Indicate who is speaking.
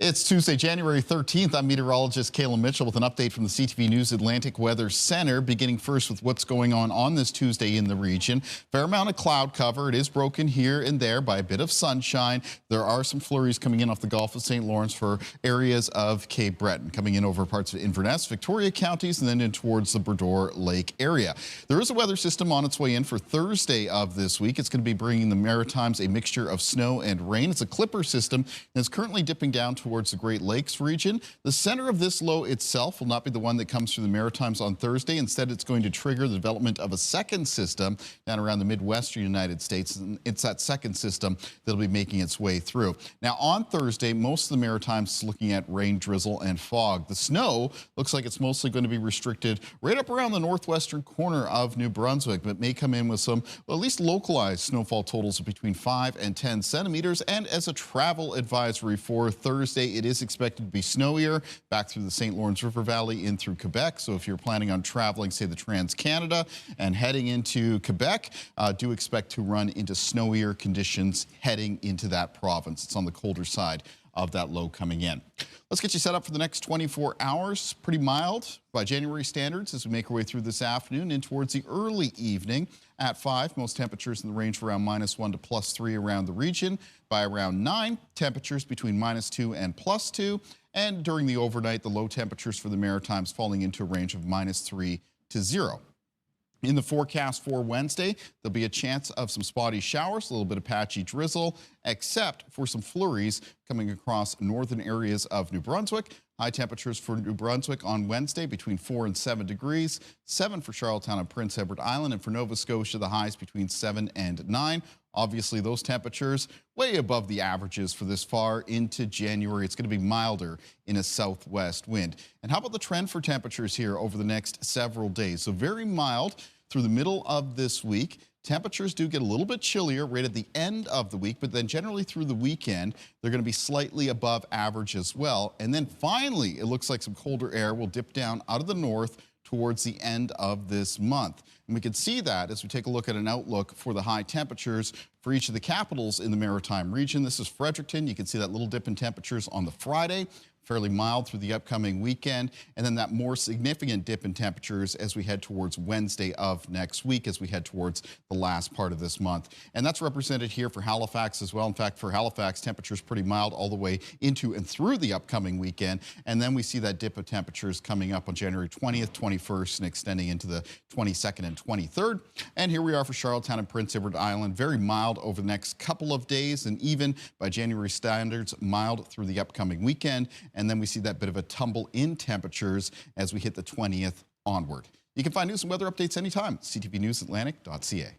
Speaker 1: It's Tuesday, January 13th. I'm meteorologist Kalin Mitchell with an update from the CTV News Atlantic Weather Center, beginning first with what's going on this Tuesday in the region. Fair amount of cloud cover. It is broken here and there by a bit of sunshine. There are some flurries coming in off the Gulf of St. Lawrence for areas of Cape Breton, coming in over parts of Inverness, Victoria counties, and then in towards the Bredor Lake area. There is a weather system on its way in for Thursday of this week. It's going to be bringing the Maritimes a mixture of snow and rain. It's a clipper system and is currently dipping down towards the Great Lakes region. The center of this low itself will not be the one that comes through the Maritimes on Thursday. Instead, it's going to trigger the development of a second system down around the Midwestern United States. And it's that second system that'll be making its way through. Now, on Thursday, most of the Maritimes is looking at rain, drizzle, and fog. The snow looks like it's mostly going to be restricted right up around the northwestern corner of New Brunswick, but may come in with some, well, at least localized snowfall totals of between 5 and 10 centimeters. And as a travel advisory for Thursday, it is expected to be snowier back through the St. Lawrence River Valley in through Quebec. So if you're planning on traveling, say, the Trans-Canada and heading into Quebec, do expect to run into snowier conditions heading into that province. It's on the colder side of that low coming in. Let's get you set up for the next 24 hours. Pretty mild by January standards as we make our way through this afternoon and towards the early evening. At 5, most temperatures in the range of around -1 to +3 around the region. By around 9, temperatures between -2 and +2. And during the overnight, the low temperatures for the Maritimes falling into a range of -3 to 0. In the forecast for Wednesday, there'll be a chance of some spotty showers, a little bit of patchy drizzle, except for some flurries coming across northern areas of New Brunswick. High temperatures for New Brunswick on Wednesday between 4 and 7 degrees, 7 for Charlottetown and Prince Edward Island, and for Nova Scotia, the highs between 7 and 9. Obviously, those temperatures way above the averages for this far into January. It's going to be milder in a southwest wind. And how about the trend for temperatures here over the next several days? So very mild through the middle of this week. Temperatures do get a little bit chillier right at the end of the week, but then generally through the weekend, they're going to be slightly above average as well. And then finally, it looks like some colder air will dip down out of the north towards the end of this month. And we can see that as we take a look at an outlook for the high temperatures for each of the capitals in the Maritime region. This is Fredericton. You can see that little dip in temperatures on the Friday. Fairly mild through the upcoming weekend, and then that more significant dip in temperatures as we head towards Wednesday of next week, as we head towards the last part of this month. And that's represented here for Halifax as well. In fact, for Halifax, temperatures pretty mild all the way into and through the upcoming weekend. And then we see that dip of temperatures coming up on January 20th, 21st, and extending into the 22nd and 23rd. And here we are for Charlottetown and Prince Edward Island. Very mild over the next couple of days, and even by January standards, mild through the upcoming weekend. And then we see that bit of a tumble in temperatures as we hit the 20th onward. You can find news and weather updates anytime at ctvnewsatlantic.ca.